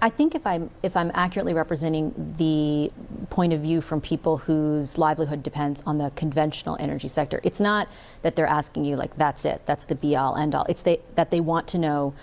I think if I'm accurately representing the point of view from people whose livelihood depends on the conventional energy sector, it's not that they're asking you like that's it, that's the be all end all. It's that they want to know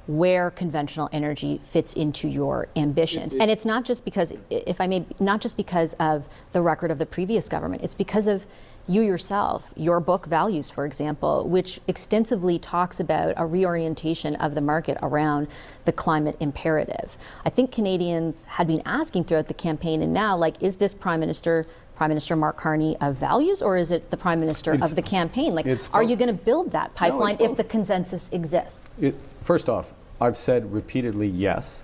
where conventional energy fits into your ambitions. And it's not just because, if I may, not just because of the record of the previous government, it's because of you yourself, your book Values, for example, which extensively talks about a reorientation of the market around the climate imperative. I think Canadians had been asking throughout the campaign, and now, like, is this Prime Minister Mark Carney of Values, or is it the Prime Minister of the campaign? Like, are you going to build that pipeline if the consensus exists? First off, I've said repeatedly yes,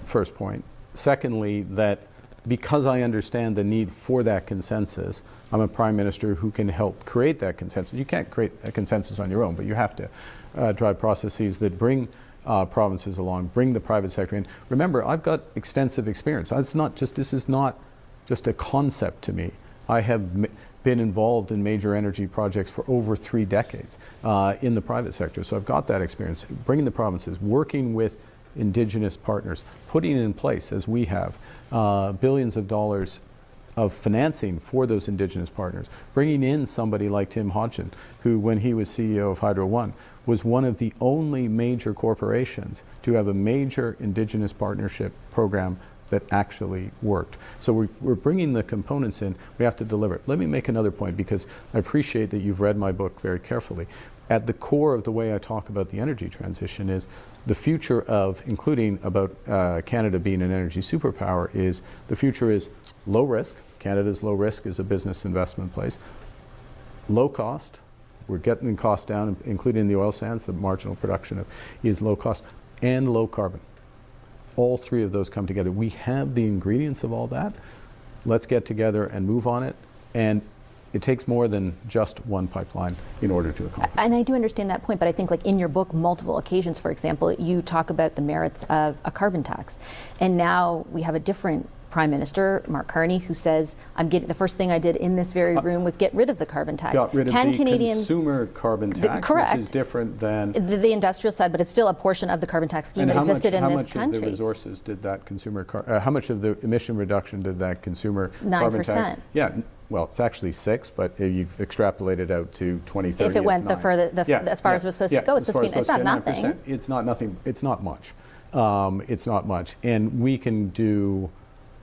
first point. Secondly, that because I understand the need for that consensus, I'm a Prime Minister who can help create that consensus. You can't create a consensus on your own, but you have to drive processes that bring provinces along, bring the private sector in. Remember, I've got extensive experience. This is not just a concept to me. I have been involved in major energy projects for over 3 decades in the private sector. So I've got that experience, bringing the provinces, working with Indigenous partners, putting in place, as we have, billions of dollars of financing for those Indigenous partners, bringing in somebody like Tim Hodgson, who, when he was CEO of Hydro One, was one of the only major corporations to have a major Indigenous partnership program that actually worked. So we're bringing the components in, we have to deliver. Let me make another point, because I appreciate that you've read my book very carefully. At the core of the way I talk about the energy transition is the future of, including about Canada being an energy superpower, is the future is low risk. Canada's low risk is a business investment place. Low cost, we're getting the cost down, including the oil sands, the marginal production is low cost, and low carbon. All three of those come together. We have the ingredients of all that. Let's get together and move on it. And it takes more than just one pipeline in order to accomplish. And I do understand that point, but I think, like, in your book, multiple occasions, for example, you talk about the merits of a carbon tax. And now we have a different Prime Minister, Mark Carney, who says, the first thing I did in this very room was get rid of the carbon tax. Got rid of the consumer carbon tax, which is different than the industrial side, but it's still a portion of the carbon tax scheme that existed in this country. How much of the resources did that how much of the emission reduction did that consumer carbon tax? 9%. Yeah. Well, it's actually 6, but if you extrapolate it out to 2030, if it went as far as it was supposed to go, it's not nothing. It's not nothing. It's not much. It's not much, and we can do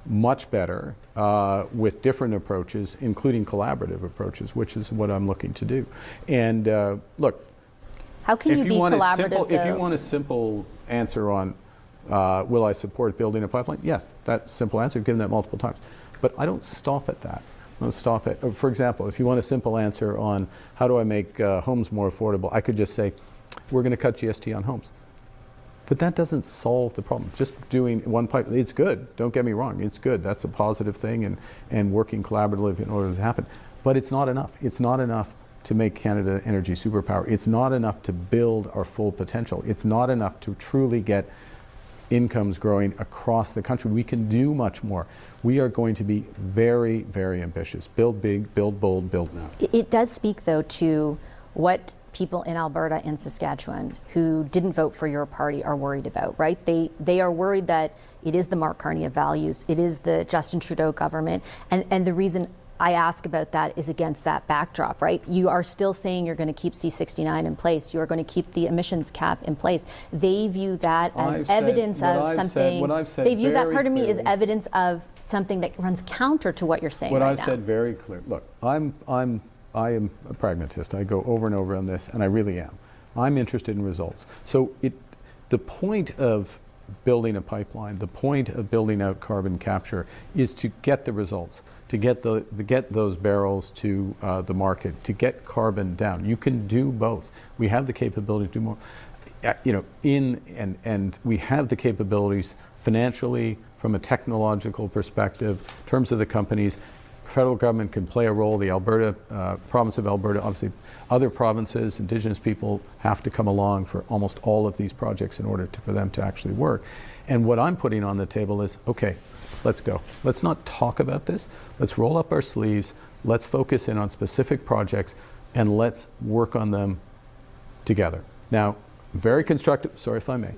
much better with different approaches, including collaborative approaches, which is what I'm looking to do. And look, how can you be collaborative? If you want a simple answer on will I support building a pipeline? Yes, that simple answer. I've given that multiple times, but I don't stop at that. I don't stop at. For example, if you want a simple answer on how do I make homes more affordable, I could just say we're going to cut GST on homes. But that doesn't solve the problem. Just doing one pipe, it's good, don't get me wrong, it's good. That's a positive thing, and working collaboratively in order to happen. But it's not enough. It's not enough to make Canada an energy superpower. It's not enough to build our full potential. It's not enough to truly get incomes growing across the country. We can do much more. We are going to be very, very ambitious. Build big, build bold, build now. It does speak, though, to what people in Alberta and Saskatchewan who didn't vote for your party are worried about, right? They are worried that it is the Mark Carney of Values, it is the Justin Trudeau government, and the reason I ask about that is against that backdrop, right? You are still saying you're going to keep C-69 in place, you are going to keep the emissions cap in place. They view that as evidence of something, they view that, pardon me, as evidence of something that runs counter to what you're saying right now. What I've said very clear, look, I am a pragmatist. I go over and over on this, and I really am. I'm interested in results. So the point of building a pipeline, the point of building out carbon capture is to get the results, to get those barrels to the market, to get carbon down. You can do both. We have the capability to do more. And we have the capabilities financially, from a technological perspective, in terms of the companies. Federal government can play a role. The province of Alberta, obviously other provinces, Indigenous people have to come along for almost all of these projects in order for them to actually work. And what I'm putting on the table is, okay, let's go. Let's not talk about this. Let's roll up our sleeves. Let's focus in on specific projects, and let's work on them together. Now, very constructive, sorry if I may,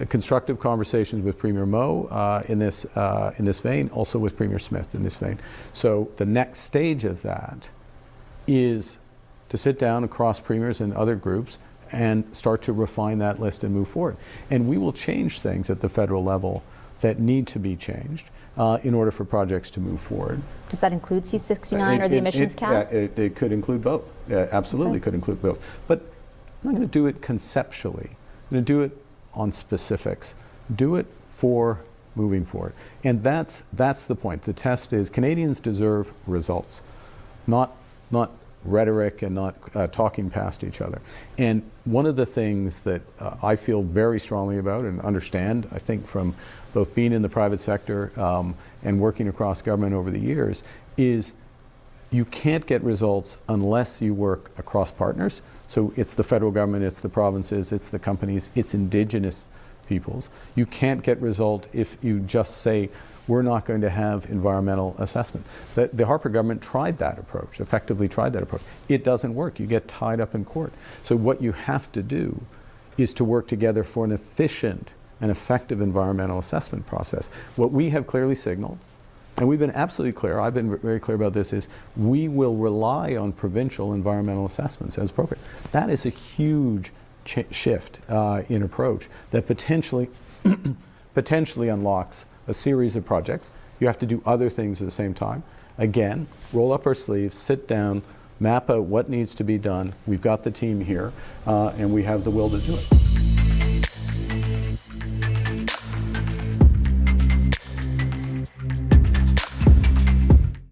constructive conversations with Premier Moe in this vein, also with Premier Smith in this vein. So the next stage of that is to sit down across premiers and other groups and start to refine that list and move forward. And we will change things at the federal level that need to be changed in order for projects to move forward. Does that include C69 or the emissions cap? It could include both. Absolutely could include both. But I'm not going to do it conceptually. I'm going to do it on specifics. Do it for moving forward. And that's the point. The test is Canadians deserve results, not rhetoric and not talking past each other. And one of the things that I feel very strongly about and understand, I think from both being in the private sector and working across government over the years, is you can't get results unless you work across partners. So it's the federal government, it's the provinces, it's the companies, it's Indigenous peoples. You can't get result if you just say, we're not going to have environmental assessment. The Harper government tried that approach, effectively tried that approach. It doesn't work. You get tied up in court. So what you have to do is to work together for an efficient and effective environmental assessment process. What we have clearly signaled, and we've been absolutely clear, I've been very clear about this, is we will rely on provincial environmental assessments as appropriate. That is a huge shift in approach that potentially unlocks a series of projects. You have to do other things at the same time. Again, roll up our sleeves, sit down, map out what needs to be done. We've got the team here, and we have the will to do it.